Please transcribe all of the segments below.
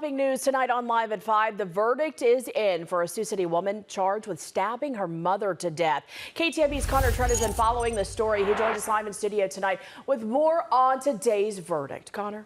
Big news tonight on Live at 5. The verdict is in for a Sioux City woman charged with stabbing her mother to death. KTMB's Connor Trent has been following the story. He joins us live in studio tonight with more on today's verdict. Connor?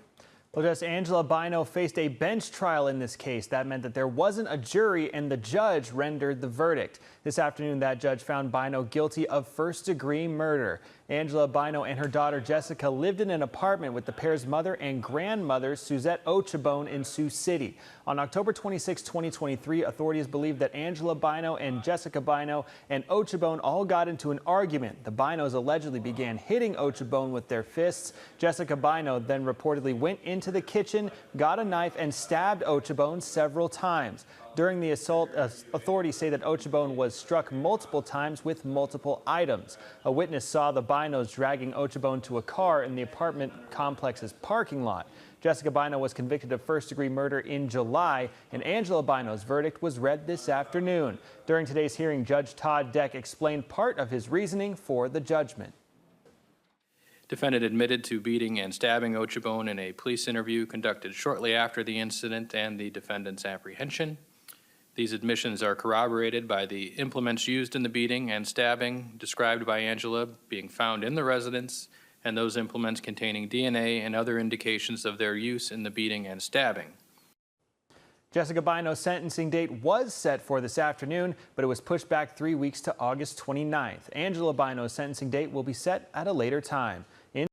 Well, Jess, Angela Bino faced a bench trial in this case. That meant that there wasn't a jury and the judge rendered the verdict. This afternoon, that judge found Bino guilty of first-degree murder. Angela Bino and her daughter Jessica lived in an apartment with the pair's mother and grandmother, Suzette Ochabone, in Sioux City. On October 26, 2023, authorities believe that Angela Bino and Jessica Bino and Ochabone all got into an argument. The Binos allegedly began hitting Ochabone with their fists. Jessica Bino then reportedly went into the kitchen, got a knife, and stabbed Ochabone several times. During the assault, authorities say that Ochabone was struck multiple times with multiple items. A witness saw the Binos dragging Ochabone to a car in the apartment complex's parking lot. Jessica Bino was convicted of first-degree murder in July, and Angela Bino's verdict was read this afternoon. During today's hearing, Judge Todd Deck explained part of his reasoning for the judgment. Defendant admitted to beating and stabbing Ochabone in a police interview conducted shortly after the incident and the defendant's apprehension. These admissions are corroborated by the implements used in the beating and stabbing described by Angela being found in the residence, and those implements containing DNA and other indications of their use in the beating and stabbing. Jessica Bino's sentencing date was set for this afternoon, but it was pushed back 3 weeks to August 29th. Angela Bino's sentencing date will be set at a later time.